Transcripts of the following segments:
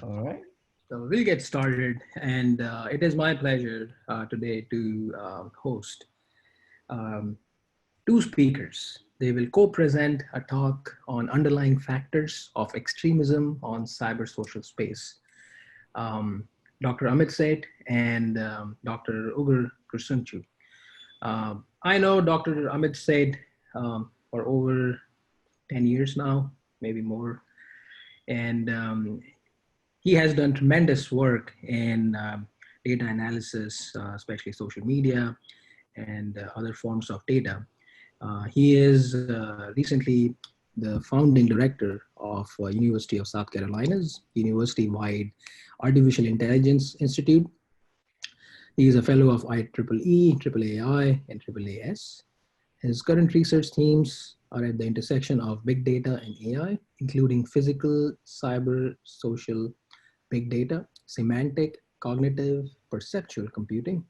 All right. So we'll get started, and it is my pleasure today to host um, two speakers. They will co-present a talk on underlying factors of extremism on cyber social space. Um, Dr. Amit Seth and Dr. Ugur Kursuncu. I know Dr. Amit Seth for over 10 years now, maybe more, and he has done tremendous work in data analysis, especially social media and other forms of data. He is recently the founding director of University of South Carolina's university-wide Artificial Intelligence Institute. He is a fellow of IEEE, AAAI, and AAAS. His current research themes are at the intersection of big data and AI, including physical, cyber, social, big data, semantic, cognitive, perceptual computing,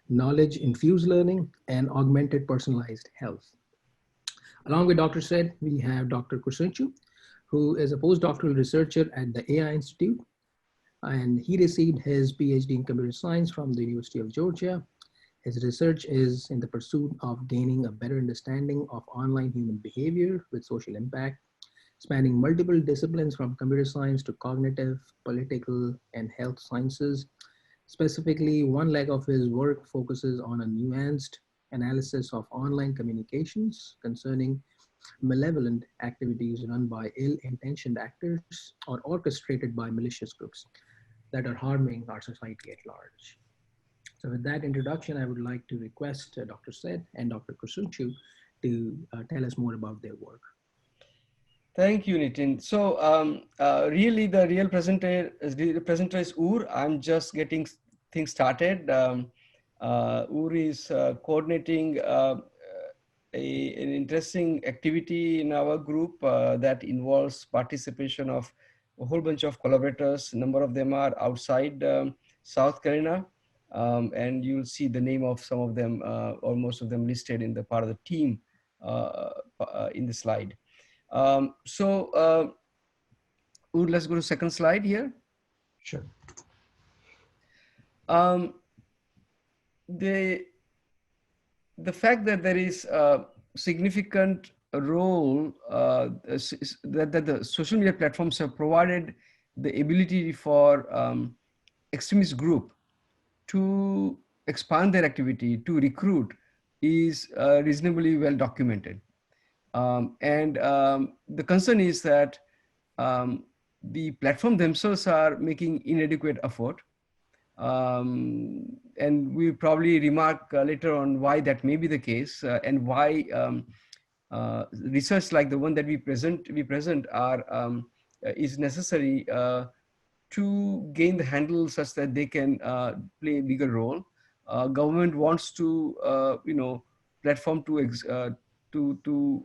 knowledge infused learning, and augmented personalized health. Along with Dr. Said, we have Dr. Kursuncu, who is a postdoctoral researcher at the AI Institute, and he received his PhD in computer science from the University of Georgia. His research is in the pursuit of gaining a better understanding of online human behavior with social impact, spanning multiple disciplines from computer science to cognitive, political, and health sciences. Specifically, one leg of his work focuses on a nuanced analysis of online communications concerning malevolent activities run by ill-intentioned actors or orchestrated by malicious groups that are harming our society at large. So with that introduction, I would like to request Dr. Seth and Dr. Kursuncu to tell us more about their work. Thank you, Nitin. So really the presenter is Ugur. I'm just getting things started. Ugur is coordinating an interesting activity in our group that involves participation of a whole bunch of collaborators. A number of them are outside South Carolina. And you'll see the name of some of them or most of them listed in the part of the team in the slide. Let's go to second slide here. Sure. Um, the fact that there is a significant role that the social media platforms have provided the ability for extremist group to expand their activity, to recruit, is reasonably well documented. The concern is that the platform themselves are making inadequate effort. And we probably remark later on why that may be the case and why research like the one that we present is necessary to gain the handle such that they can play a bigger role. Government wants to, platform to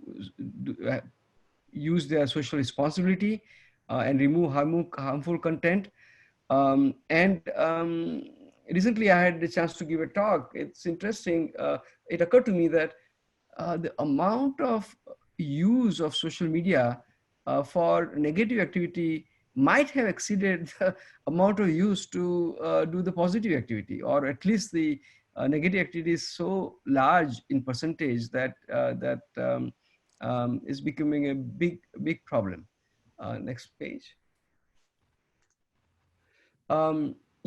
use their social responsibility and remove harmful content. Recently I had the chance to give a talk. It's interesting. It occurred to me that the amount of use of social media for negative activity might have exceeded the amount of use to do the positive activity, or at least the negative activity is so large in percentage that is becoming a big problem. Next page.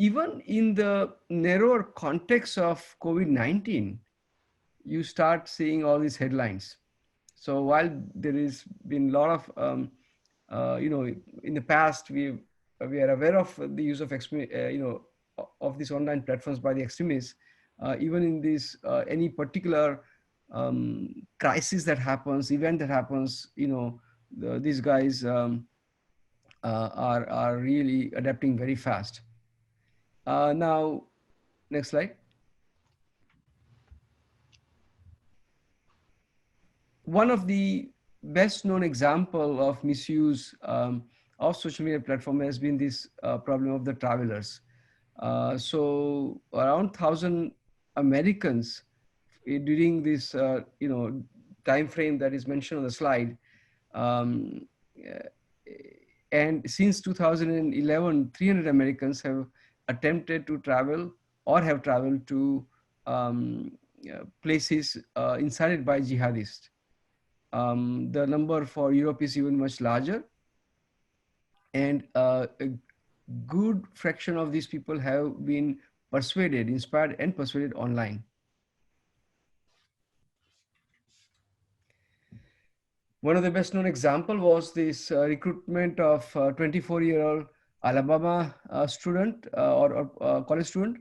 Even in the narrower context of COVID-19, you start seeing all these headlines. So while there has been a lot of, in the past, we are aware of the use of, of these online platforms by the extremists, even in this, any particular crisis that happens, event that happens, these guys are really adapting very fast. Now, next slide. One of the best known example of misuse of social media platform has been this problem of the travelers. So around 1,000 Americans during this, time frame that is mentioned on the slide, And since 2011, 300 Americans have attempted to travel or have traveled to places incited by jihadists. The number for Europe is even much larger. And a good fraction of these people have been persuaded, inspired, and persuaded online. One of the best known example was this recruitment of 24-year-old Alabama student or college student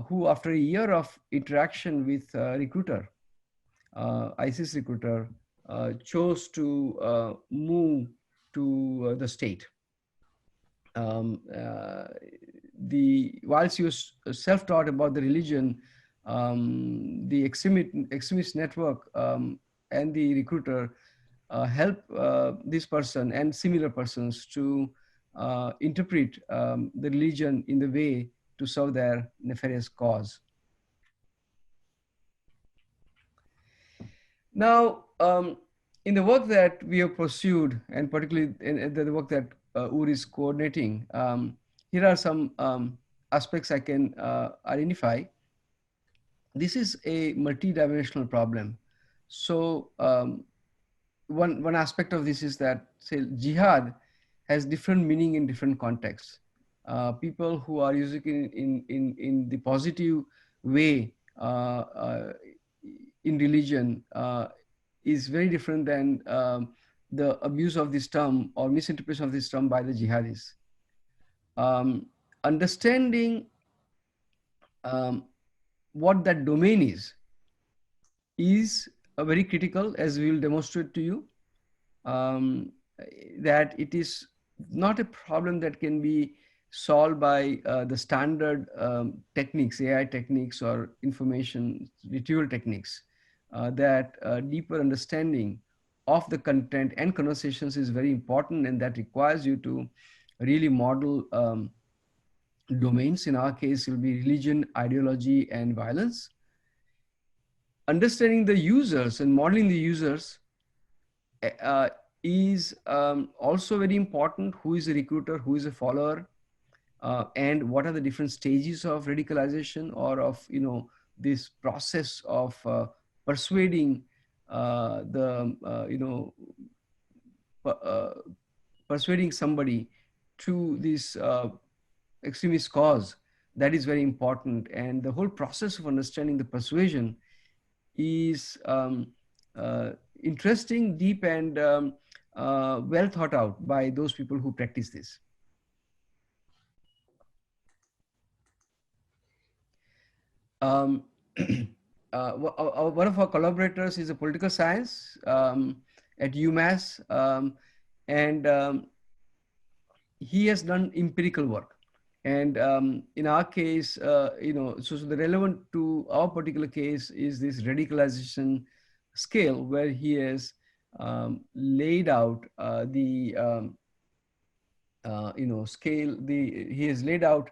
who, after a year of interaction with recruiter, ISIS recruiter, chose to move to the state. Whilst he was self-taught about the religion, the extremist network and the recruiter help this person and similar persons to interpret the religion in the way to serve their nefarious cause. Now, in the work that we have pursued, and particularly in the work that Ugur is coordinating, here are some aspects I can identify. This is a multi-dimensional problem. So one aspect of this is that, say, jihad has different meaning in different contexts. People who are using it in the positive way in religion is very different than the abuse of this term or misinterpretation of this term by the jihadis. Understanding what that domain is very critical, as we will demonstrate to you, that it is not a problem that can be solved by the standard techniques, AI techniques or information retrieval techniques. That deeper understanding of the content and conversations is very important, and that requires you to really model domains. In our case, it will be religion, ideology, and violence. Understanding the users and modeling the users is also very important. Who is a recruiter, who is a follower, and what are the different stages of radicalization or of this process of persuading persuading somebody to this extremist cause. That is very important, and the whole process of understanding the persuasion is interesting, deep, and well thought out by those people who practice this. One of our collaborators is a political science at UMass, and he has done empirical work. And in our case, so the relevant to our particular case is this radicalization scale, where he has laid out he has laid out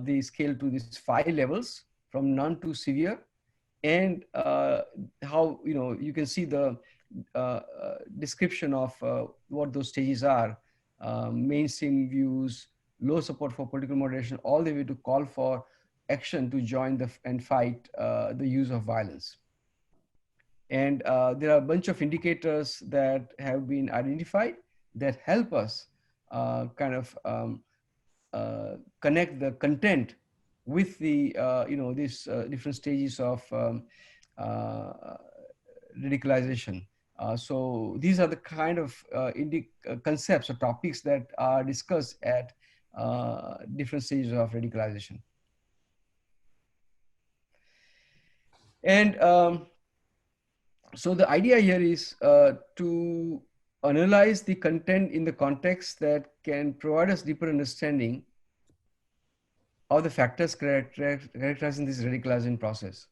the scale to these 5 levels, from none to severe, and how you can see the description of what those stages are: mainstream views, low support for political moderation, all the way to call for action to join and fight the use of violence. And there are a bunch of indicators that have been identified that help us connect the content with the these different stages of radicalization. So these are the kind of concepts or topics that are discussed at different stages of radicalization. And so the idea here is to analyze the content in the context that can provide us deeper understanding of the factors characterizing this radicalizing process.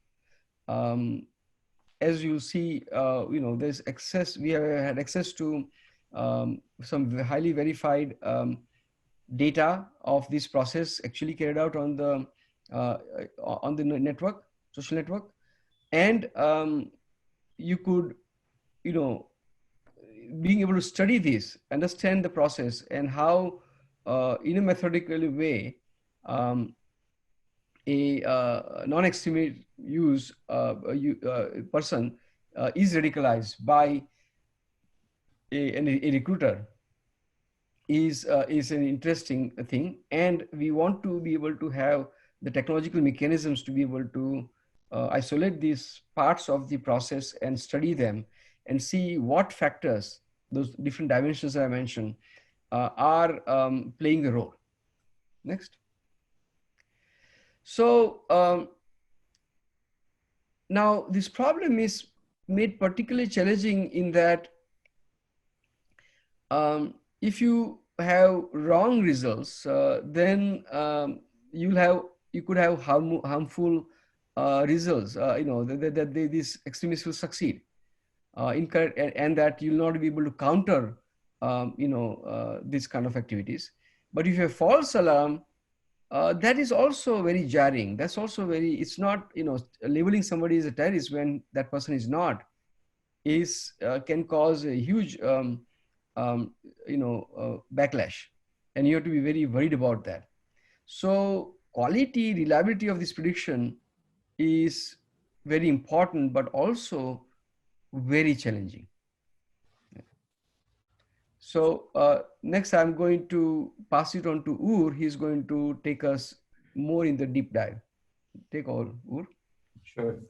As you see, there's access. We have had access to some highly verified data of this process actually carried out on the network, social network, and you could, being able to study this, understand the process, and how in a methodical way um, a non-extremist person is radicalized by a recruiter is an interesting thing, and we want to be able to have the technological mechanisms to be able to isolate these parts of the process and study them and see what factors, those different dimensions that I mentioned, are playing the role. Next. So now this problem is made particularly challenging in that if you have wrong results, then you could have harmful results. That these extremists will succeed, and that you'll not be able to counter, this kind of activities. But if you have false alarm, that is also very jarring. That's also very. It's not, labeling somebody as a terrorist when that person is not, is can cause a huge backlash, and you have to be very worried about that. So quality, reliability of this prediction is very important, but also very challenging. So next I'm going to pass it on to Ur. He's going to take us more in the deep dive. Take all, Ur. Sure.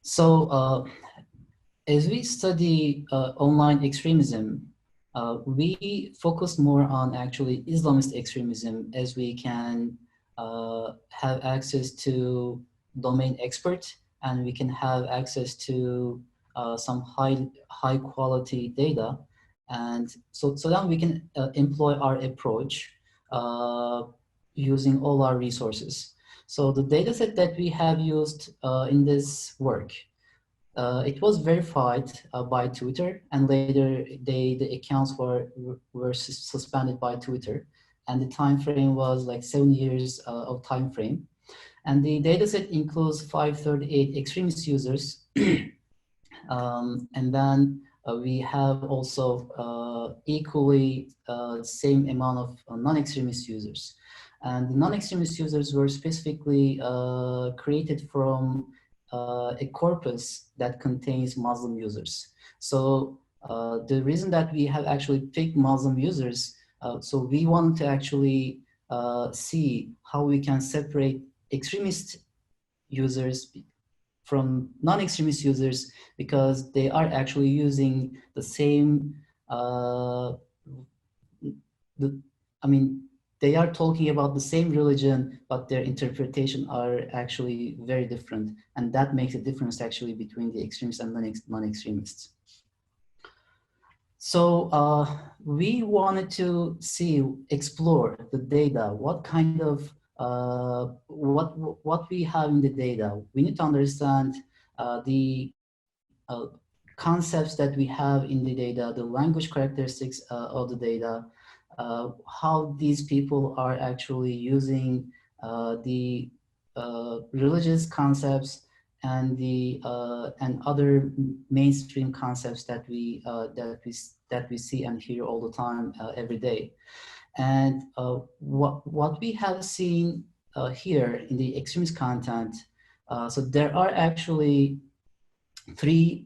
So as we study online extremism, we focus more on actually Islamist extremism, as we can have access to domain experts, and we can have access to some high quality data, and so then we can employ our approach using all our resources. So the data set that we have used in this work, it was verified by Twitter, and later the accounts were suspended by Twitter, and the time frame was like 7 years of time frame. And the dataset includes 538 extremist users, and then we have also equally same amount of non-extremist users. And the non-extremist users were specifically created from a corpus that contains Muslim users. So the reason that we have actually picked Muslim users, so we want to actually see how we can separate extremist users from non-extremist users, because they are actually using the same, they are talking about the same religion, but their interpretation are actually very different. And that makes a difference actually between the extremists and non-extremists. So we wanted to explore the data, what kind of, what we have in the data. We need to understand the concepts that we have in the data, the language characteristics of the data, how these people are actually using the religious concepts and the and other mainstream concepts that we see and hear all the time, every day. And what we have seen here in the extremist content, so there are actually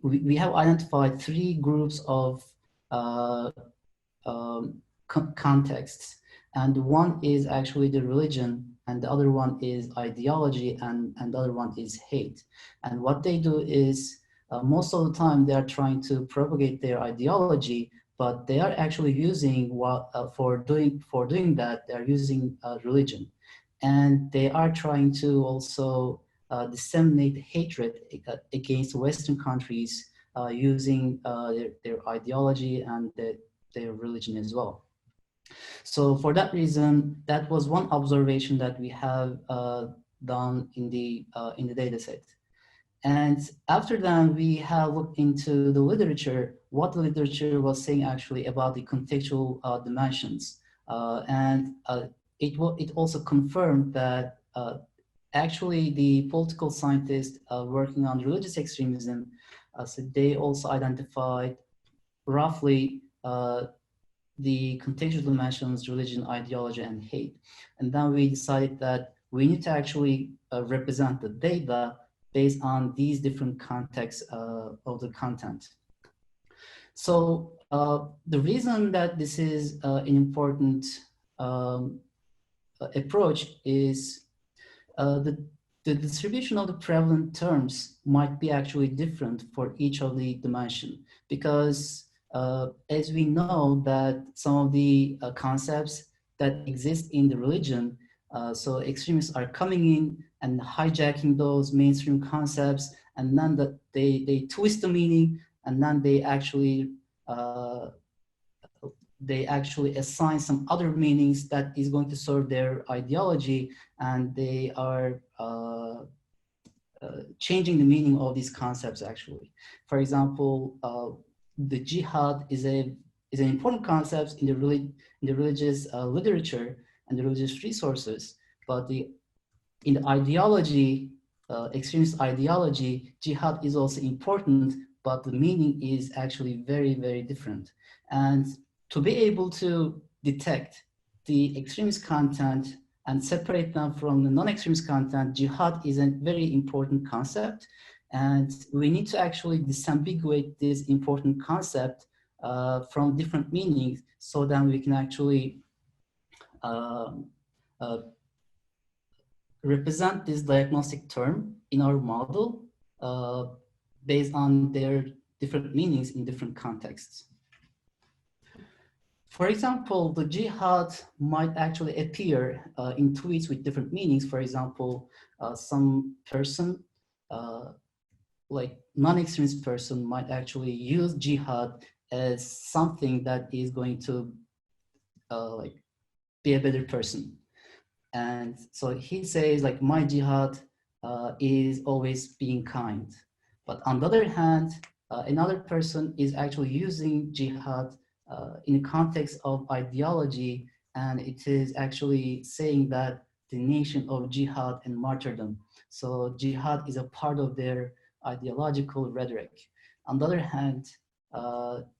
we have identified three groups of contexts, and one is actually the religion, and the other one is ideology, and the other one is hate. And what they do is most of the time they are trying to propagate their ideology, but they are actually using for doing that, they are using religion, and they are trying to also disseminate hatred against Western countries using their ideology and their religion as well. So for that reason, that was one observation that we have done in the data set. And after that, we have looked into the literature, what the literature was saying actually about the contextual dimensions. And it also confirmed that actually the political scientists working on religious extremism, so they also identified roughly the contextual dimensions, religion, ideology, and hate. And then we decided that we need to actually represent the data based on these different contexts of the content. So the reason that this is an important approach is the distribution of the prevalent terms might be actually different for each of the dimension, because as we know that some of the concepts that exist in the religion, so extremists are coming in and hijacking those mainstream concepts, and then that they twist the meaning, and then they actually assign some other meanings that is going to serve their ideology, and they are changing the meaning of these concepts actually. For example, the jihad is an important concept in the religious literature and the religious resources, but in the ideology, extremist ideology, jihad is also important, but the meaning is actually very, very different. And to be able to detect the extremist content and separate them from the non-extremist content, jihad is a very important concept. And we need to actually disambiguate this important concept from different meanings, so that we can actually represent this diagnostic term in our model based on their different meanings in different contexts. For example, the jihad might actually appear in tweets with different meanings. For example, some person, like non-extremist person, might actually use jihad as something that is going to like be a better person. And so he says, like, my jihad is always being kind. But on the other hand, another person is actually using jihad in the context of ideology, and it is actually saying that the nation of jihad and martyrdom. So jihad is a part of their ideological rhetoric. On the other hand,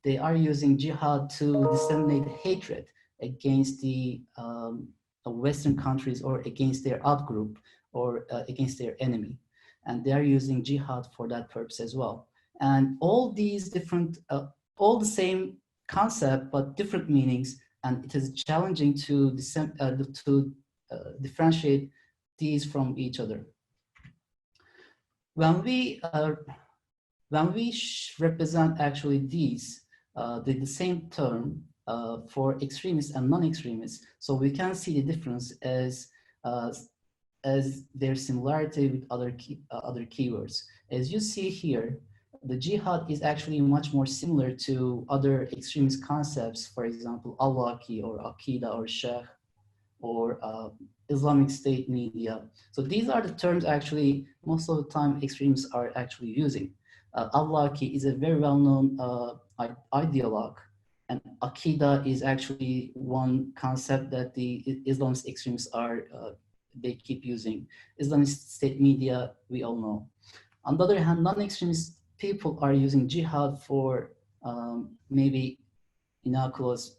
they are using jihad to disseminate hatred against the Western countries, or against their outgroup, or against their enemy. And they are using jihad for that purpose as well. And all these different, all the same concept, but different meanings, and it is challenging to differentiate these from each other. When we represent actually these, the same term for extremists and non-extremists, so we can see the difference as their similarity with other keywords. As you see here, the jihad is actually much more similar to other extremist concepts, for example, al-Waqi or Aqida or Sheth or Islamic State media. So these are the terms actually most of the time extremists are actually using. Al-Waqi is a very well-known ideologue, and Aqida is actually one concept that the Islamist extremists are they keep using. Islamic State media, we all know. On the other hand, non-extremist people are using jihad for maybe innocuous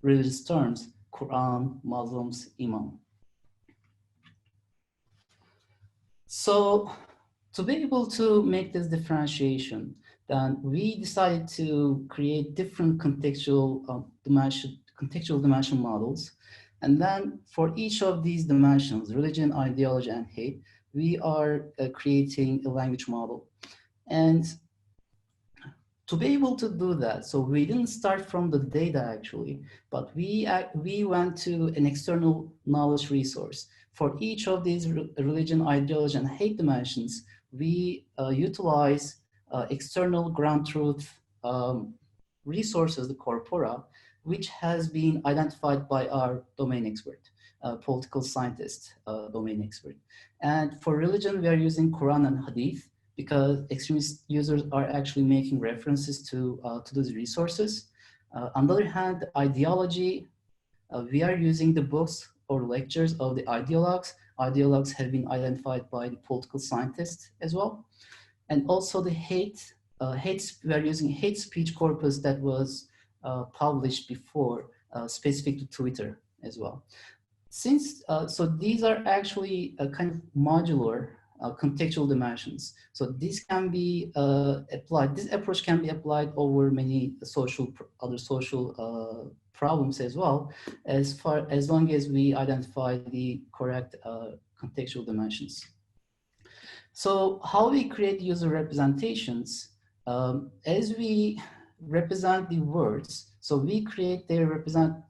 religious terms, Quran, Muslims, Imam. So to be able to make this differentiation, then we decided to create different contextual dimension models. And then for each of these dimensions, religion, ideology, and hate, we are creating a language model. And to be able to do that, so we didn't start from the data actually, but we went to an external knowledge resource. For each of these religion, ideology, and hate dimensions, we utilize external ground truth resources, the corpora, which has been identified by our domain expert, political scientist domain expert. And for religion, we are using Quran and Hadith, because extremist users are actually making references to those resources. On the other hand, ideology, we are using the books or lectures of the ideologues. Ideologues have been identified by the political scientists as well. And also the hate, we are using hate speech corpus that was published before, specific to Twitter as well. Since, so these are actually a kind of modular contextual dimensions. So this can be applied, this approach can be applied over many other social problems as well, as long as we identify the correct contextual dimensions. So how we create user representations, as we represent the words, so we create their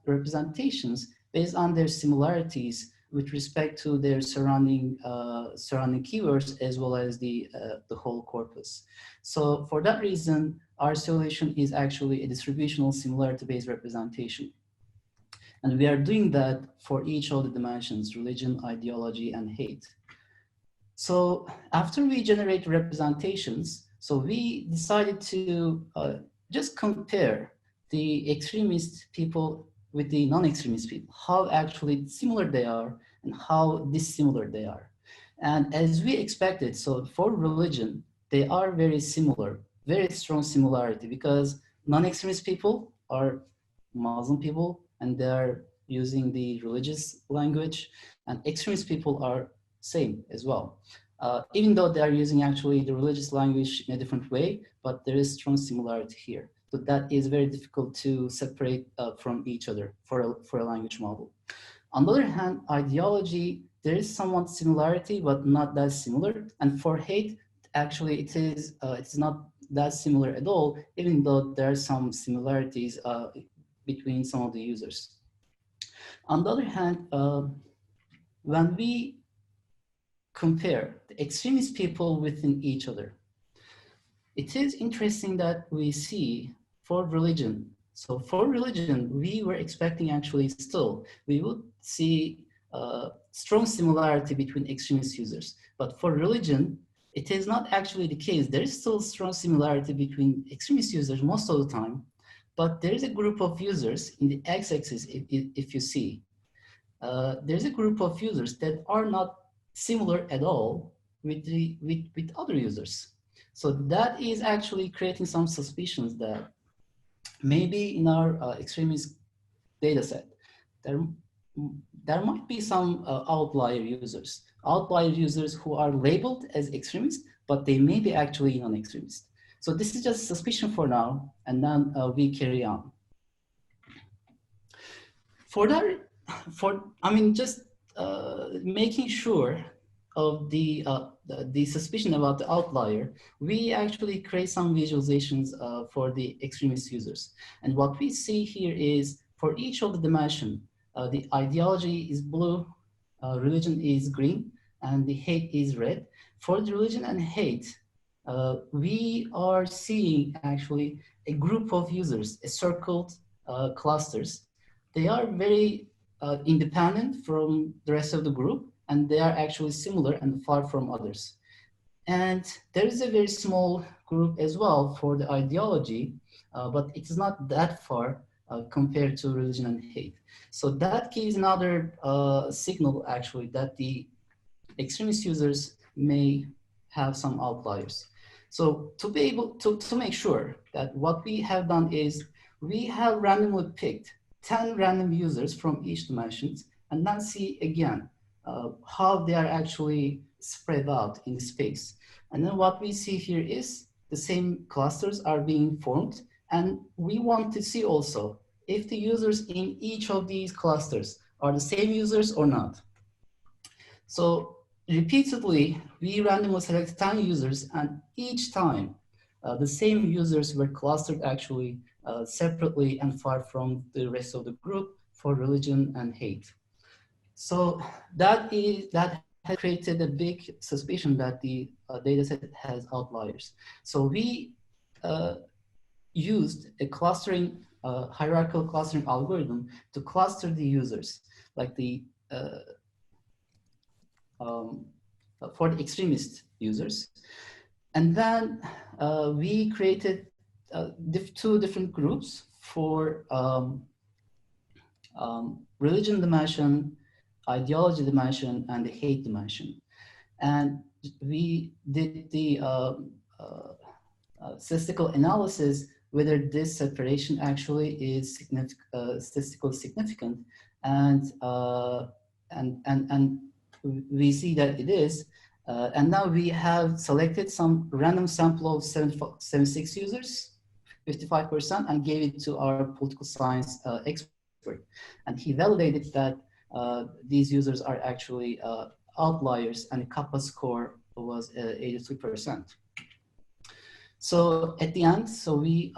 representations based on their similarities with respect to their surrounding keywords, as well as the whole corpus. So for that reason, our solution is actually a distributional similarity-based representation. And we are doing that for each of the dimensions: religion, ideology, and hate. So after we generate representations, so we decided to just compare the extremist people with the non-extremist people, how actually similar they are and how dissimilar they are. And as we expected, so for religion, they are very similar, very strong similarity, because non-extremist people are Muslim people and they're using the religious language, and extremist people are same as well. Even though they are using actually the religious language in a different way, but there is strong similarity here. So that is very difficult to separate from each other for a language model. On the other hand, ideology, there is somewhat similarity, but not that similar. And for hate, actually it's not that similar at all, even though there are some similarities between some of the users. On the other hand, when we compare the extremist people within each other, it is interesting that we see for religion. So for religion, we were expecting actually still, we would see strong similarity between extremist users. But for religion, it is not actually the case. There is still strong similarity between extremist users most of the time, but there is a group of users in the x-axis, if you see, there's a group of users that are not similar at all with other users. So that is actually creating some suspicions that maybe in our extremist data set, there might be some outlier users who are labeled as extremists, but they may be actually non-extremist. So this is just suspicion for now, and then we carry on. For that, just making sure of the suspicion about the outlier, we actually create some visualizations for the extremist users. And what we see here is for each of the dimension, the ideology is blue, religion is green, and the hate is red. For the religion and hate, we are seeing actually a group of users, a circled clusters. They are very independent from the rest of the group, and they are actually similar and far from others. And there is a very small group as well for the ideology, but it's not that far compared to religion and hate. So that gives another signal actually that the extremist users may have some outliers. So to be able to make sure that what we have done is we have randomly picked 10 random users from each dimensions, and then see again how they are actually spread out in space. And then what we see here is the same clusters are being formed, and we want to see also if the users in each of these clusters are the same users or not. So repeatedly, we randomly select 10 users, and each time the same users were clustered actually separately and far from the rest of the group for religion and hate. So that has created a big suspicion that the dataset has outliers. So we used a clustering, hierarchical clustering algorithm to cluster the users, like the for the extremist users. And then we created two different groups for religion dimension, ideology dimension, and the hate dimension. And we did the statistical analysis whether this separation actually is statistically significant, and we see that it is. And now we have selected some random sample of 76 users, 55%, and gave it to our political science expert. And he validated that these users are actually outliers, and the kappa score was 83%. So at the end, so we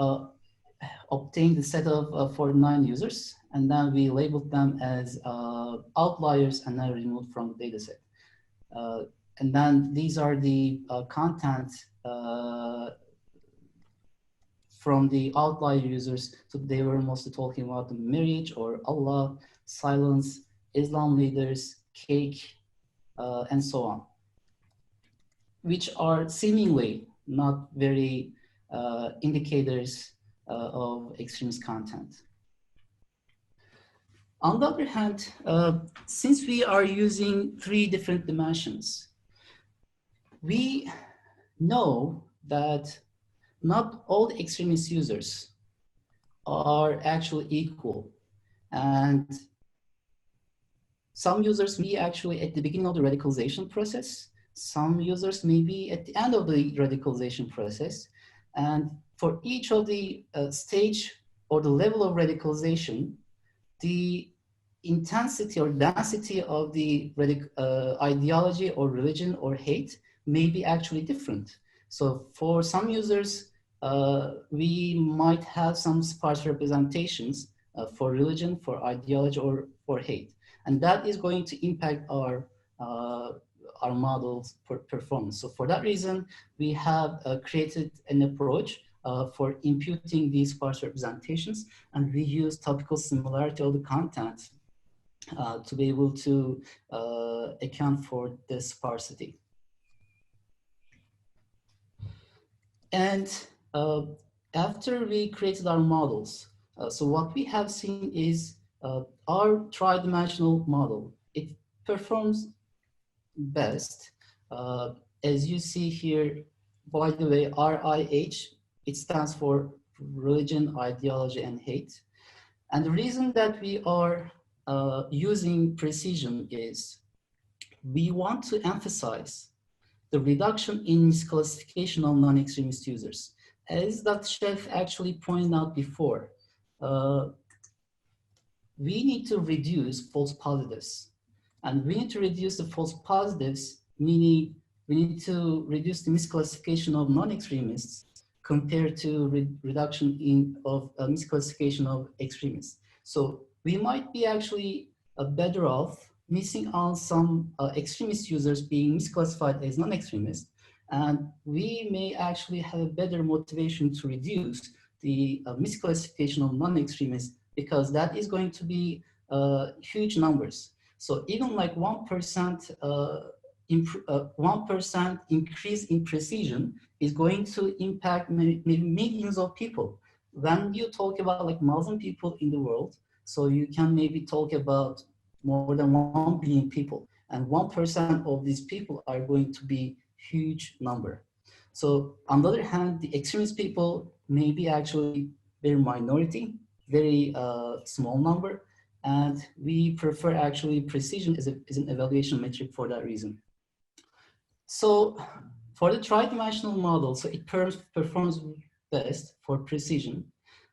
obtained a set of 49 users, and then we labeled them as outliers and then removed from the dataset. And then these are the content from the outlier users. So they were mostly talking about the marriage or Allah, silence, Islam leaders, cake, and so on, which are seemingly not very indicators of extremist content. On the other hand, since we are using 3 different dimensions, we know that not all the extremist users are actually equal. And some users may be actually at the beginning of the radicalization process. Some users may be at the end of the radicalization process. And for each of the stage or the level of radicalization, the intensity or density of the ideology or religion or hate may be actually different. So for some users, we might have some sparse representations for religion, for ideology, or for hate. And that is going to impact our models for performance. So for that reason, we have created an approach for imputing these sparse representations, and we use topical similarity of the content to be able to account for the sparsity. And after we created our models, so what we have seen is our tri-dimensional model. It performs best. As you see here, by the way, RIH, it stands for religion, ideology, and hate. And the reason that we are using precision is we want to emphasize the reduction in misclassification of non-extremist users. As Dr. Sheth actually pointed out before, we need to reduce false positives. And we need to reduce the false positives, meaning we need to reduce the misclassification of non-extremists compared to reduction of misclassification of extremists. So we might be actually better off missing on some extremist users being misclassified as non-extremists, and we may actually have a better motivation to reduce the misclassification of non-extremists, because that is going to be huge numbers. So even like 1% 1% increase in precision is going to impact millions of people. When you talk about like Muslim people in the world, so you can maybe talk about more than 1 billion people, and 1% of these people are going to be huge number. So on the other hand, the extremist people may be actually very minority, very small number, and we prefer actually precision as an evaluation metric for that reason. So for the tri-dimensional model, so it performs best for precision.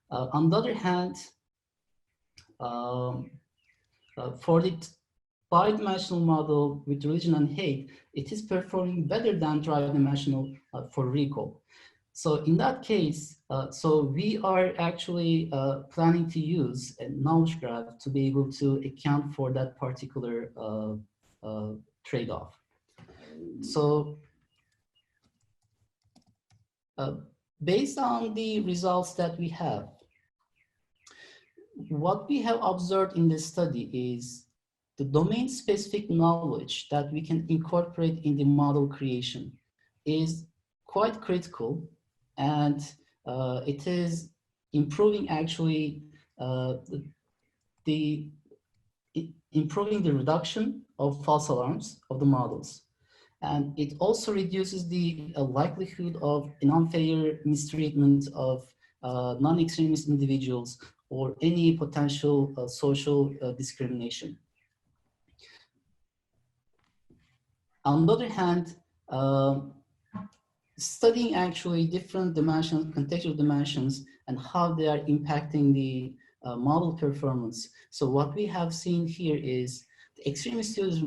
On the other hand, for the bi-dimensional model with religion and hate, it is performing better than tri-dimensional for recall. So in that case, so we are actually planning to use a knowledge graph to be able to account for that particular trade-off. So based on the results that we have, what we have observed in this study is the domain-specific knowledge that we can incorporate in the model creation is quite critical, and it is improving actually improving the reduction of false alarms of the models. And it also reduces the likelihood of an unfair mistreatment of non-extremist individuals or any potential social discrimination. On the other hand, studying actually different dimensions, contextual dimensions, and how they are impacting the model performance. So what we have seen here is the extremist students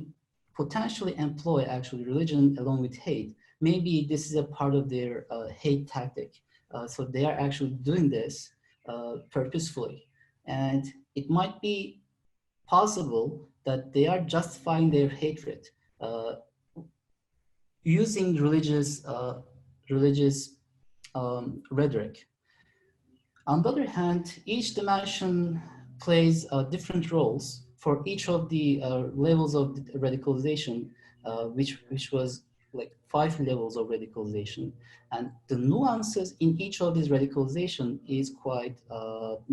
potentially employ actually religion along with hate. Maybe this is a part of their hate tactic. So they are actually doing this purposefully. And it might be possible that they are justifying their hatred using religious rhetoric. On the other hand, each dimension plays different roles for each of the levels of radicalization, which was like 5 levels of radicalization. And the nuances in each of these radicalization is quite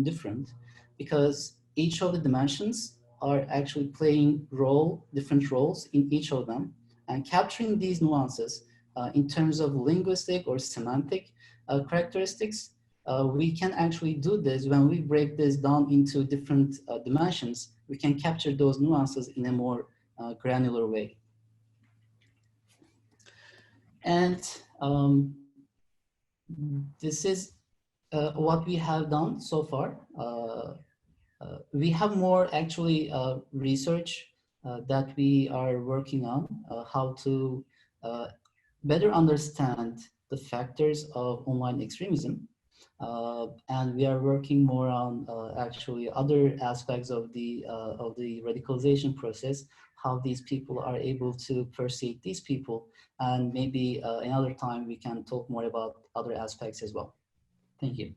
different, because each of the dimensions are actually playing different roles in each of them, and capturing these nuances in terms of linguistic or semantic characteristics. We can actually do this when we break this down into different dimensions. We can capture those nuances in a more granular way. And this is what we have done so far. We have more actually research that we are working on, how to better understand the factors of online extremism. And we are working more on actually other aspects of the radicalization process, how these people are able to perceive these people, and maybe another time we can talk more about other aspects as well. Thank you.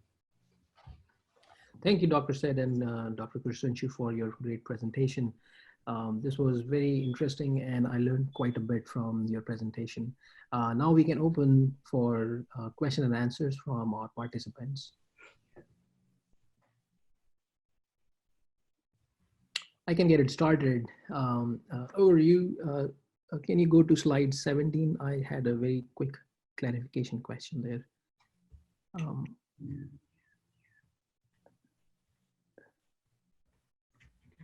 Thank you, Dr. Sheth and Dr. Kursuncu, for your great presentation. This was very interesting, and I learned quite a bit from your presentation. Now we can open for question and answers from our participants. I can get it started. Ugur, can you go to slide 17? I had a very quick clarification question there.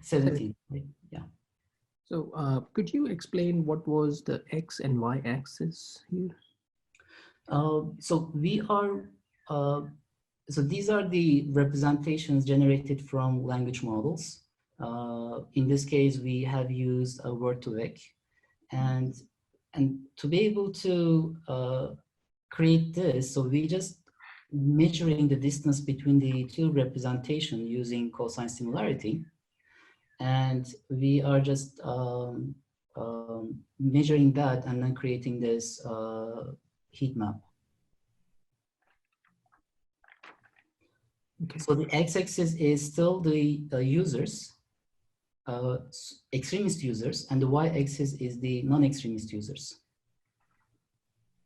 17, yeah. So could you explain what was the X and Y axis here? So we are, so these are the representations generated from language models. In this case, we have used a word2vec, and to be able to create this, so we just measuring the distance between the two representations using cosine similarity. And we are just measuring that and then creating this heat map. Okay. So the x-axis is still the users, extremist users, and the y-axis is the non-extremist users.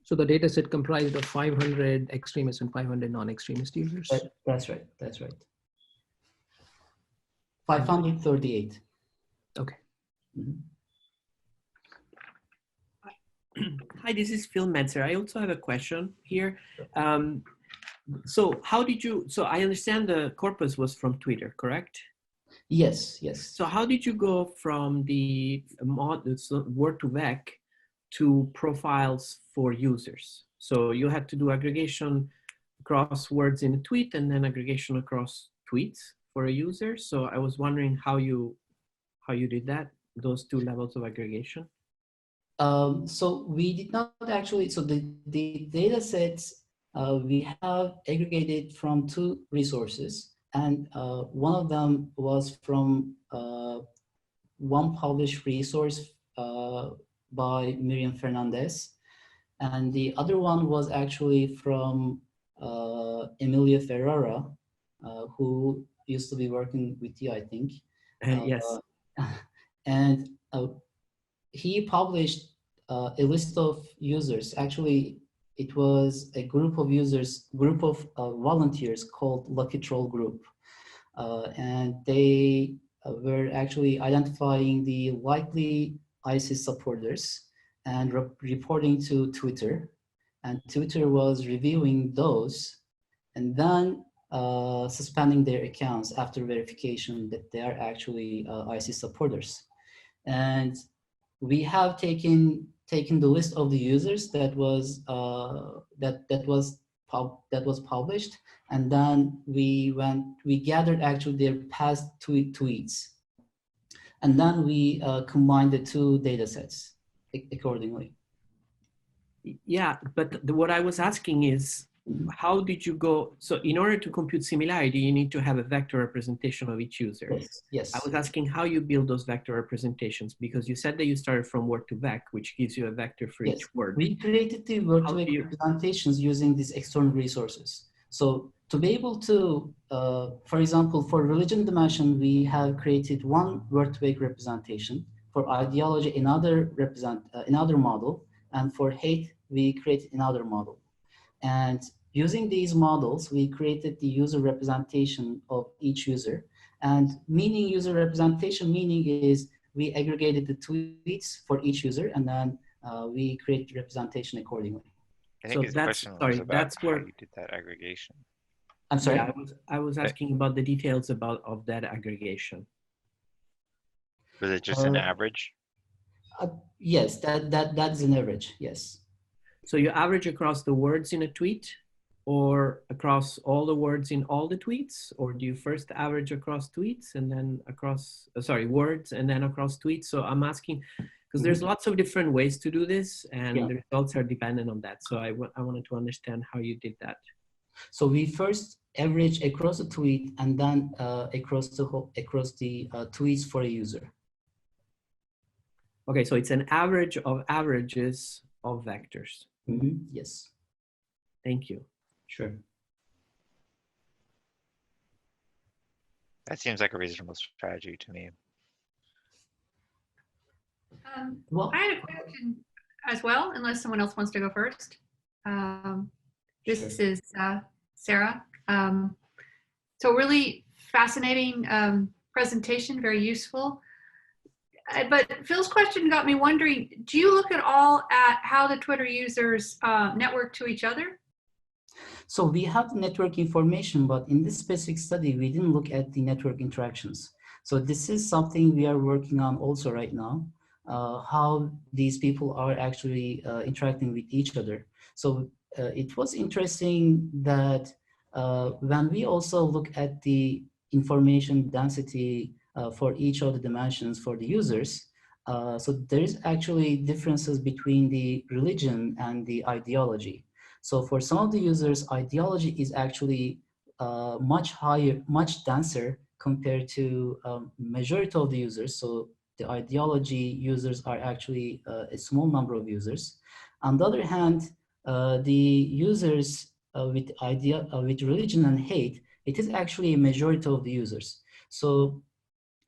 So the data set comprised of 500 extremist and 500 non-extremist users? That's right, that's right. 538. Okay. Mm-hmm. Hi, this is Phil Metzer. I also have a question here. So how did you, so I understand the corpus was from Twitter, correct? Yes, yes. So how did you go from the word2vec to profiles for users? So you had to do aggregation across words in a tweet and then aggregation across tweets for a user. So I was wondering how you did that, those two levels of aggregation. So we did not actually, so the data sets we have aggregated from 2 resources, and one of them was from one published resource by Miriam Fernandez, and the other one was actually from Emilia Ferrara, who used to be working with you, I think. Yes. And he published a list of users. Actually, it was a group of users, group of volunteers called Lucky Troll Group. And they were actually identifying the likely ISIS supporters and reporting to Twitter, and Twitter was reviewing those and then suspending their accounts after verification that they are actually ISIS supporters. And we have taken the list of the users that was published, and then we gathered actually their past tweets, and then we combined the two data sets accordingly. Yeah, but what I was asking is, how did you go? So in order to compute similarity, you need to have a vector representation of each user. Yes. Yes. I was asking how you build those vector representations, because you said that you started from word to vec, which gives you a vector for Yes. each word. We created the word to vec representations using these external resources. So to be able to, for example, for religion dimension, we have created one word to vec representation. For ideology, another model, and for hate, we created another model. And using these models, we created the user representation of each user. And user representation meaning is we aggregated the tweets for each user, and then we create representation accordingly. I think So question was about that's where how you did that aggregation. I'm sorry? Yeah, I was asking about the details of that aggregation. Was it just an average? Yes, that's an average, yes. So you average across the words in a tweet, or across all the words in all the tweets? Or do you first average across tweets and then across, words and then across tweets? So I'm asking, because there's lots of different ways to do this, and the results are dependent on that. So I wanted to understand how you did that. So we first average across a tweet, and then across the tweets for a user. Okay, so it's an average of averages of vectors. Yes. Thank you. Sure. That seems like a reasonable strategy to me. Well, I had a question as well, unless someone else wants to go first. This is Sarah. So really fascinating presentation, very useful. But Phil's question got me wondering, do you look at all at how the Twitter users network to each other? So we have the network information, but in this specific study, we didn't look at the network interactions. So this is something we are working on also right now, how these people are actually interacting with each other. So it was interesting that when we also look at the information density for each of the dimensions for the users, so there is actually differences between the religion and the ideology. So for some of the users, ideology is actually much higher, much denser compared to majority of the users. So the ideology users are actually a small number of users. On the other hand, the users with religion and hate, it is actually a majority of the users. So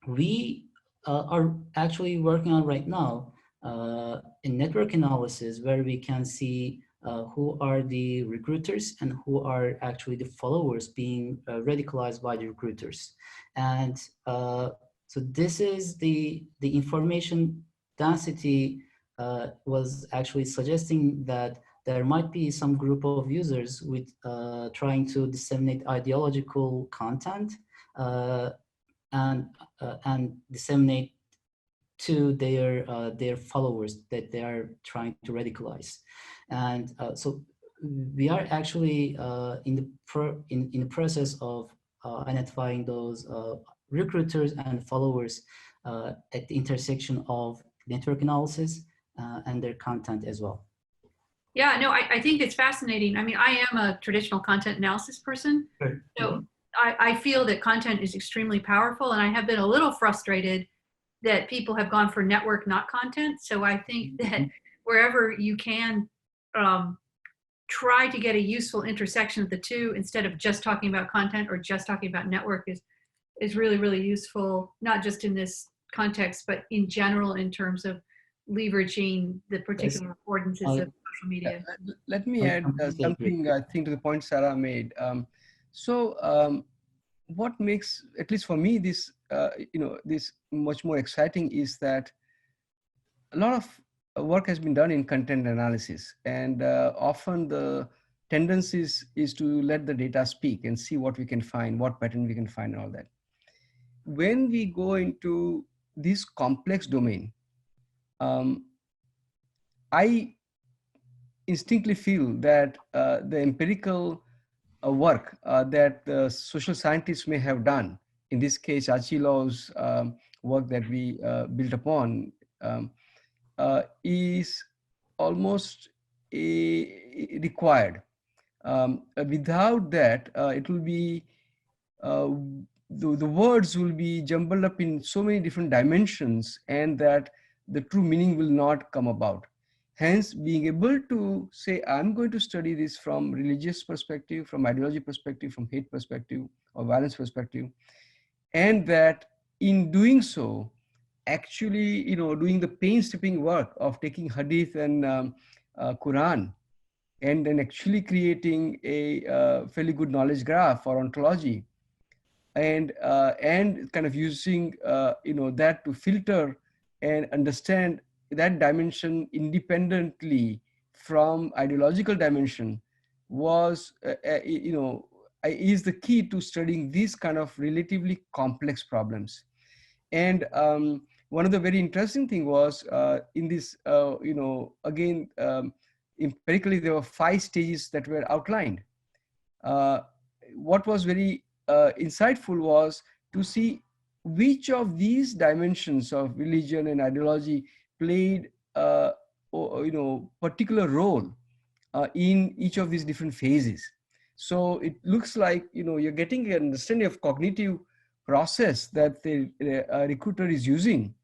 we are actually working on right now a network analysis where we can see who are the recruiters and who are actually the followers being radicalized by the recruiters. And so this is the information density was actually suggesting that there might be some group of users with trying to disseminate ideological content and disseminate to their followers that they are trying to radicalize. And so we are actually in the process of identifying those recruiters and followers at the intersection of network analysis and their content as well. Yeah, no, I think it's fascinating. I mean, I am a traditional content analysis person. Sure. So I feel that content is extremely powerful, and I have been a little frustrated that people have gone for network, not content. So I think that wherever you can try to get a useful intersection of the two instead of just talking about content or just talking about network is really, really useful, not just in this context, but in general in terms of leveraging the particular affordances of social media. Let me add something, I think, to the point Sarah made. What makes, at least for me, this this much more exciting is that a lot of work has been done in content analysis, and often the tendency is to let the data speak and see what we can find, what pattern we can find, and all that. When we go into this complex domain, I instinctively feel that the empirical work that the social scientists may have done, in this case, Achilow's work that we built upon, is almost required. Without that, it will be uh, the words will be jumbled up in so many different dimensions, and that the true meaning will not come about. Hence, being able to say, I'm going to study this from religious perspective, from ideology perspective, from hate perspective, or violence perspective, and that in doing so, actually, doing the painstaking work of taking hadith and Quran, and then actually creating a fairly good knowledge graph or ontology, and kind of using that to filter and understand that dimension independently from ideological dimension, was is the key to studying these kind of relatively complex problems. And one of the very interesting thing was in this again, empirically there were 5 stages that were outlined. What was very insightful was to see which of these dimensions of religion and ideology played particular role in each of these different phases. So it looks like you're getting an understanding of cognitive process that the recruiter is using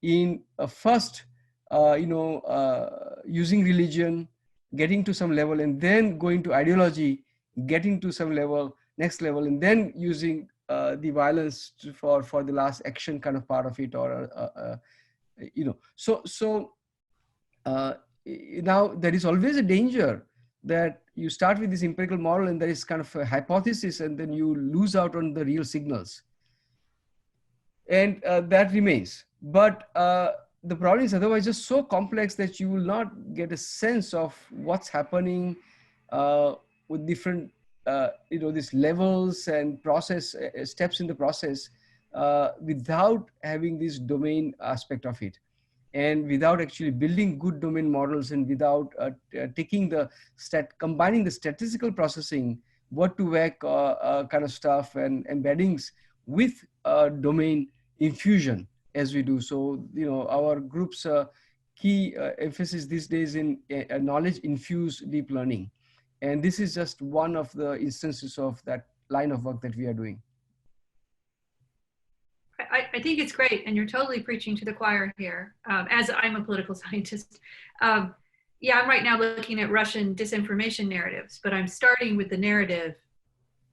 in first using religion, getting to some level, and then going to ideology, getting to some level, next level, and then using the violence for the last action kind of part of it, or so now there is always a danger that you start with this empirical model and there is kind of a hypothesis, and then you lose out on the real signals, and that remains. But the problem is otherwise just so complex that you will not get a sense of what's happening with different these levels and process steps in the process, without having this domain aspect of it, and without actually building good domain models, and without taking the combining the statistical processing, word to vec kind of stuff, and embeddings with domain infusion as we do. So our group's key emphasis these days in knowledge infused deep learning, and this is just one of the instances of that line of work that we are doing. I think it's great, and you're totally preaching to the choir here. As I'm a political scientist, yeah, I'm right now looking at Russian disinformation narratives, but I'm starting with the narrative,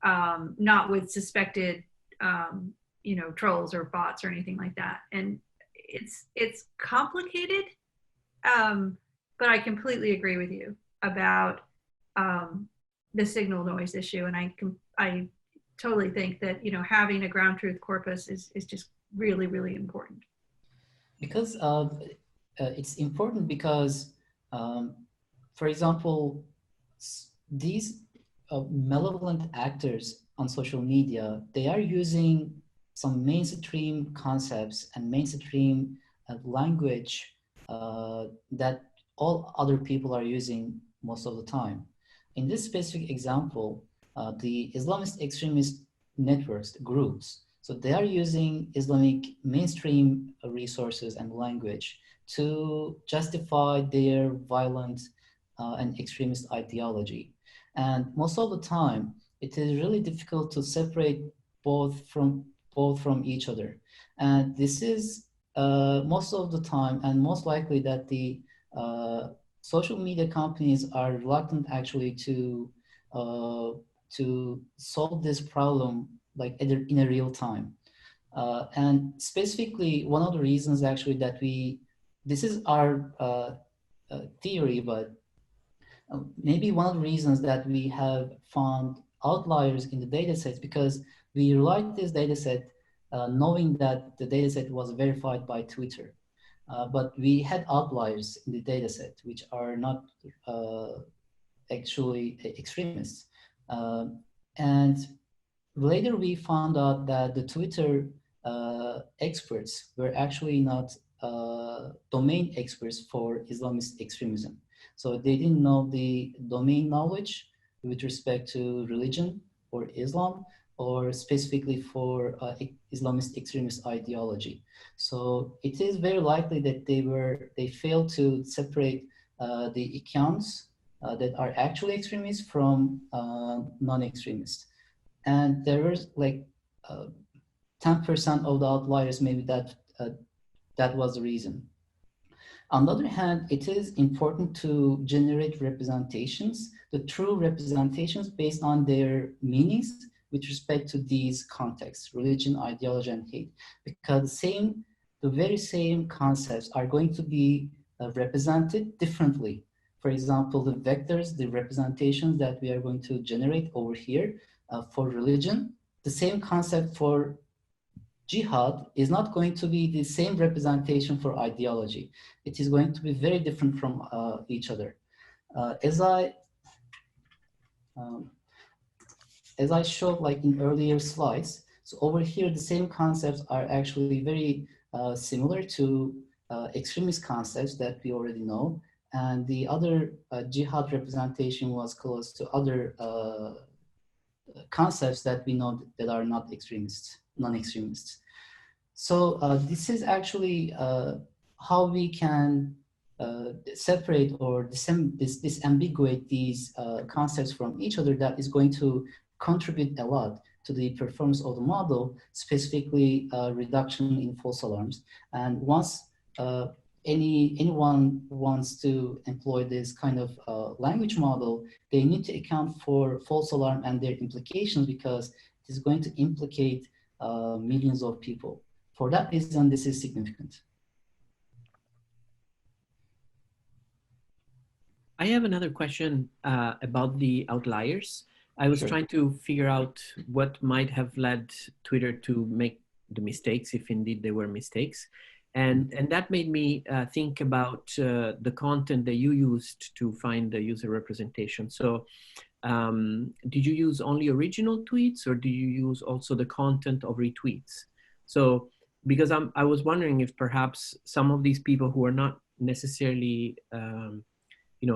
not with suspected, trolls or bots or anything like that. And it's complicated, but I completely agree with you about the signal noise issue, and I totally think that having a ground truth corpus is just really, really important. Because it's important because, for example, these malevolent actors on social media, they are using some mainstream concepts and mainstream language that all other people are using most of the time. In this specific example, the Islamist extremist networks, groups, so they are using Islamic mainstream resources and language to justify their violent and extremist ideology. And most of the time, it is really difficult to separate both from each other. And this is most of the time, and most likely that the social media companies are reluctant actually to solve this problem like in a real time. And specifically, one of the reasons actually that this is our theory, but maybe one of the reasons that we have found outliers in the data sets, because we relied this data set knowing that the data set was verified by Twitter. But we had outliers in the data set, which are not actually extremists. And later we found out that the Twitter experts were actually not domain experts for Islamist extremism. So they didn't know the domain knowledge with respect to religion or Islam, or specifically for Islamist extremist ideology. So it is very likely that they failed to separate the accounts that are actually extremists from non-extremists. And there was like 10% of the outliers, maybe that was the reason. On the other hand, it is important to generate representations, the true representations based on their meanings with respect to these contexts, religion, ideology, and hate, because the very same concepts are going to be represented differently. For example, the vectors, the representations that we are going to generate over here for religion, the same concept for jihad is not going to be the same representation for ideology. It is going to be very different from each other. As I showed like in earlier slides, so over here, the same concepts are actually very similar to extremist concepts that we already know. And the other jihad representation was close to other concepts that we know that are not extremists, non-extremists. So this is actually how we can separate or disambiguate these concepts from each other. That is going to contribute a lot to the performance of the model, specifically reduction in false alarms. And once anyone wants to employ this kind of language model, they need to account for false alarm and their implications, because it is going to implicate millions of people. For that reason, this is significant. I have another question about the outliers. I was trying to figure out what might have led Twitter to make the mistakes, if indeed they were mistakes. And that made me think about the content that you used to find the user representation. So did you use only original tweets, or do you use also the content of retweets? So because I was wondering if perhaps some of these people who are not necessarily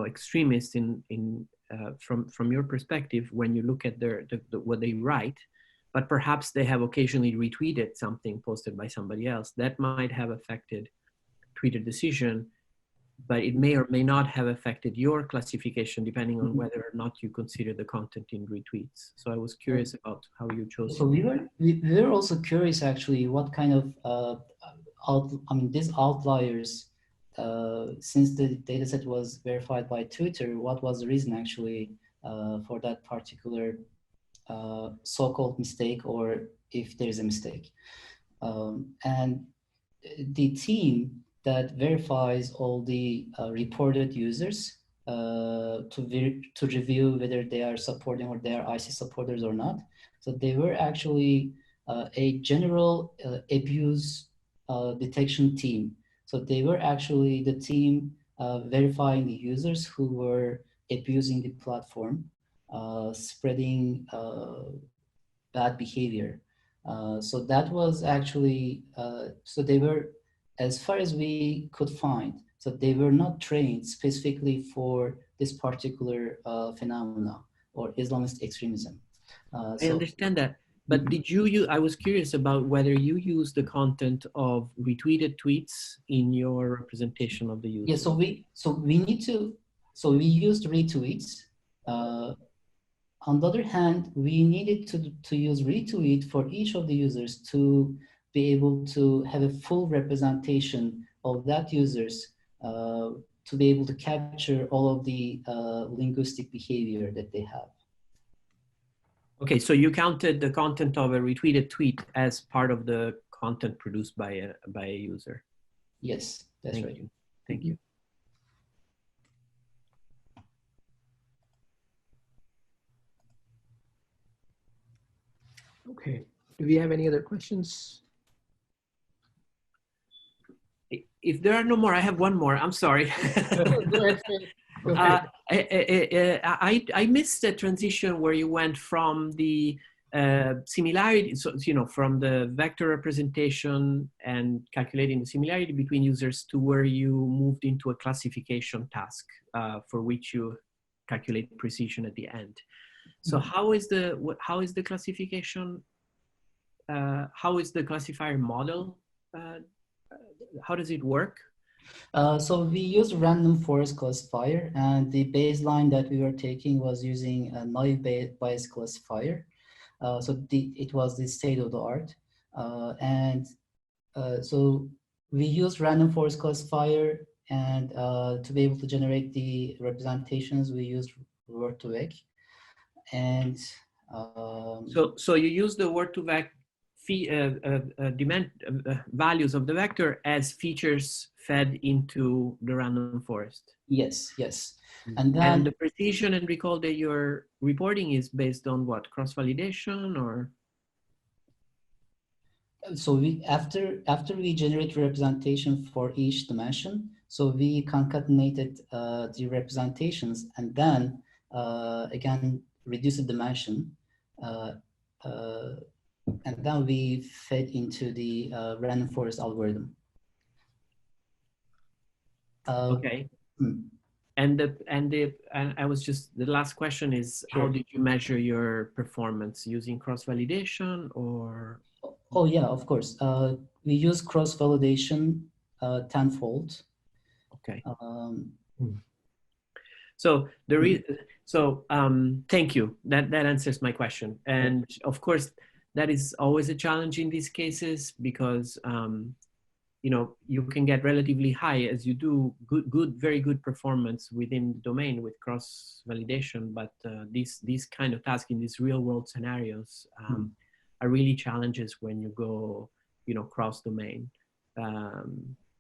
extremists from your perspective, when you look at what they write, but perhaps they have occasionally retweeted something posted by somebody else, that might have affected Twitter decision, but it may or may not have affected your classification depending on whether or not you consider the content in retweets. So I was curious about how you chose. So we were also curious actually what kind of these outliers, since the dataset was verified by Twitter, what was the reason actually for that particular so-called mistake, or if there's a mistake. And the team that verifies all the reported users to review whether they are supporting or they are IC supporters or not. So they were actually a general abuse detection team. So they were actually the team verifying the users who were abusing the platform, spreading bad behavior. So that was actually, so they were, as far as we could find, so they were not trained specifically for this particular phenomena or Islamist extremism. I understand that, but did you use, I was curious about whether you use the content of retweeted tweets in your representation of the user. Yeah, so we used retweets. On the other hand, we needed to use retweet for each of the users to be able to have a full representation of that users, to be able to capture all of the linguistic behavior that they have. Okay, so you counted the content of a retweeted tweet as part of the content produced by a user. Yes, that's right. Thank you. Okay, do we have any other questions? if there are no more, I have one more. I'm sorry. Go ahead, Phil. Go ahead. I missed the transition where you went from the similarity, so from the vector representation and calculating the similarity between users to where you moved into a classification task for which you calculate precision at the end. So how is the classification? How is the classifier model? How does it work? So we used random forest classifier, and the baseline that we were taking was using a naive Bayes classifier. So it was the state of the art. So we used random forest classifier, and to be able to generate the representations, we used word2vec. And so you use the word2vec values of the vector as features fed into the random forest. Yes. And the precision and recall that you're reporting is based on what? Cross-validation or? So we after we generate representation for each dimension, so we concatenated the representations, and then again reduce the dimension, and then we fed into the random forest algorithm. Okay. And I was just, the last question is, Sure. How did you measure your performance? Using cross-validation or? Oh yeah, of course. We use cross-validation tenfold. Okay. So thank you. That answers my question. And of course, that is always a challenge in these cases because you can get relatively high as you do very good performance within the domain with cross-validation, but these kind of tasks in these real-world scenarios are really challenges when you go cross-domain.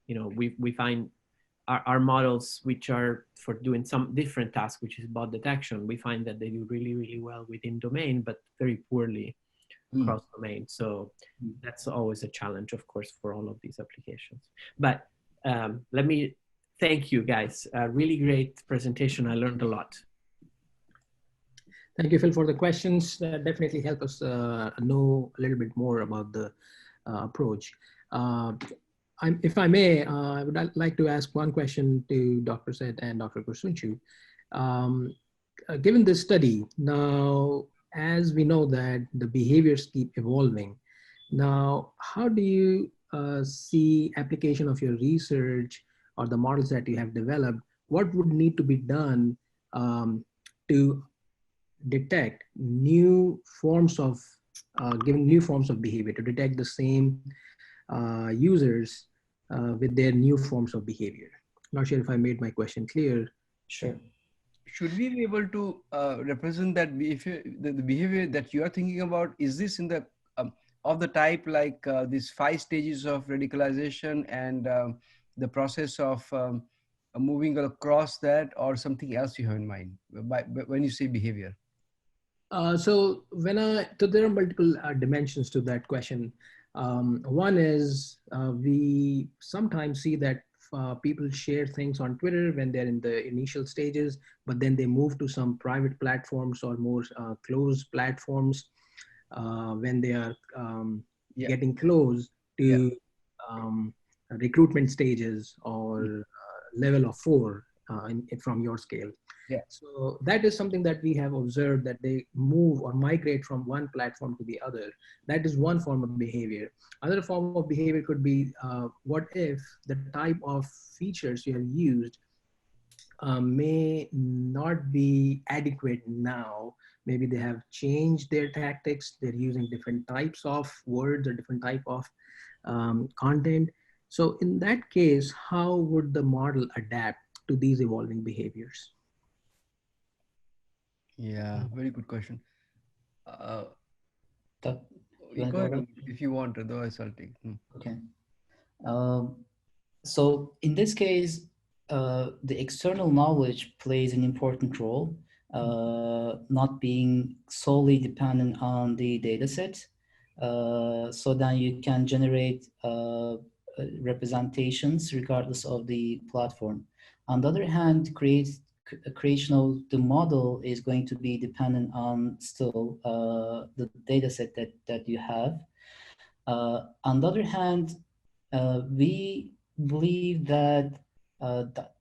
We find our models, which are for doing some different tasks, which is bot detection, we find that they do really, really well within domain, but very poorly cross domain. So that's always a challenge, of course, for all of these applications. But let me thank you guys. Really great presentation. I learned a lot. Thank you, Phil, for the questions. That definitely help us know a little bit more about the approach. If I may, I would like to ask one question to Dr. Sheth and Dr. Kursuncu. Given this study, now, as we know that the behaviors keep evolving, now, how do you see application of your research or the models that you have developed? What would need to be done to detect new forms of, giving new forms of behavior, to detect the same users with their new forms of behavior? Not sure if I made my question clear. Sure. Should we be able to represent that behavior, the behavior that you are thinking about? Is this in the of the type like these 5 stages of radicalization and the process of moving across that, or something else you have in mind when you say behavior? So there are multiple dimensions to that question. One is we sometimes see that people share things on Twitter when they're in the initial stages, but then they move to some private platforms or more closed platforms when they are getting close to recruitment stages or level of 4 from your scale. Yeah. So that is something that we have observed, that they move or migrate from one platform to the other. That is one form of behavior. Another form of behavior could be, what if the type of features you have used may not be adequate now? Maybe they have changed their tactics. They're using different types of words or different type of content. So in that case, how would the model adapt to these evolving behaviors? Yeah, very good question. Go wanna go ahead ahead? if you want, otherwise I'll take. Okay. So in this case, the external knowledge plays an important role, not being solely dependent on the data set. So then you can generate representations regardless of the platform. On the other hand, creation of the model is going to be dependent on still the data set that you have. On the other hand, we believe that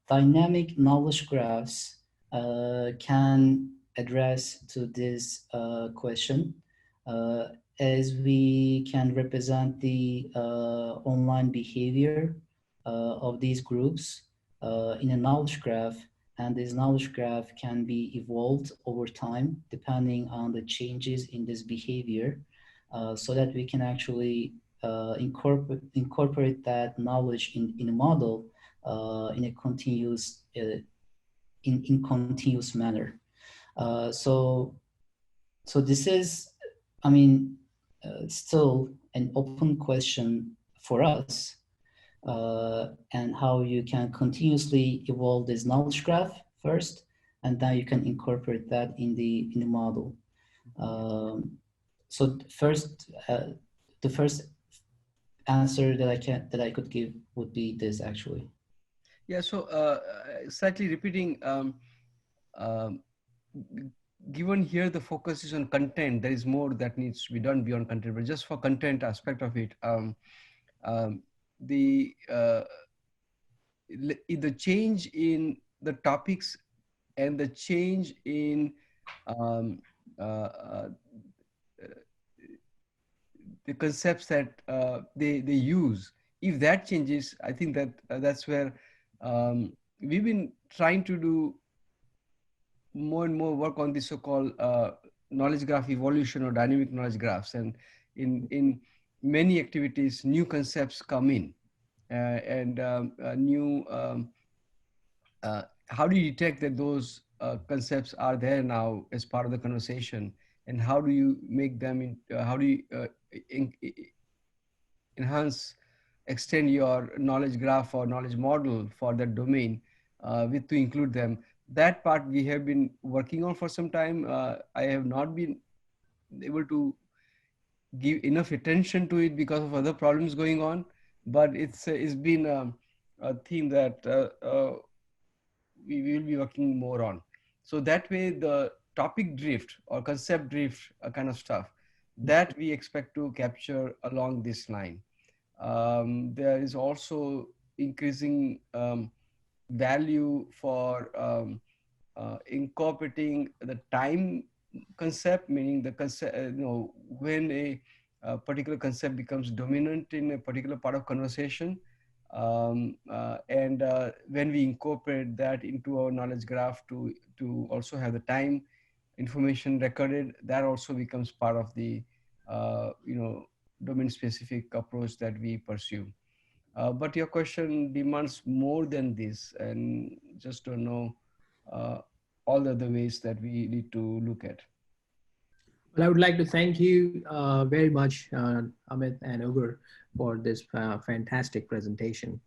dynamic knowledge graphs can address to this question, as we can represent the online behavior of these groups in a knowledge graph, and this knowledge graph can be evolved over time depending on the changes in this behavior, so that we can actually incorporate that knowledge in a model in a continuous in continuous manner. So this is, I mean, still an open question for us, and how you can continuously evolve this knowledge graph first, and then you can incorporate that in the model. So first, the first answer that I could give would be this, actually. Yeah. So slightly repeating. Given here the focus is on content, there is more that needs to be done beyond content. But just for content aspect of it, the change in the topics and the change in the concepts that they use, if that changes, I think that that's where we've been trying to do more and more work on the so-called knowledge graph evolution or dynamic knowledge graphs. And in many activities, new concepts come in, and new, how do you detect that those concepts are there now as part of the conversation, and how do you make them, how do you enhance, extend your knowledge graph or knowledge model for that domain to include them. That part we have been working on for some time. I have not been able to give enough attention to it because of other problems going on, but it's been a theme that we will be working more on. So that way the topic drift or concept drift kind of stuff, that we expect to capture along this line. There is also increasing value for incorporating the time concept, meaning the concept, when a particular concept becomes dominant in a particular part of conversation, and when we incorporate that into our knowledge graph to also have the time information recorded, that also becomes part of the domain specific approach that we pursue. But your question demands more than this, and just don't know all the other ways that we need to look at. Well, I would like to thank you very much, Amit and Ugur, for this fantastic presentation.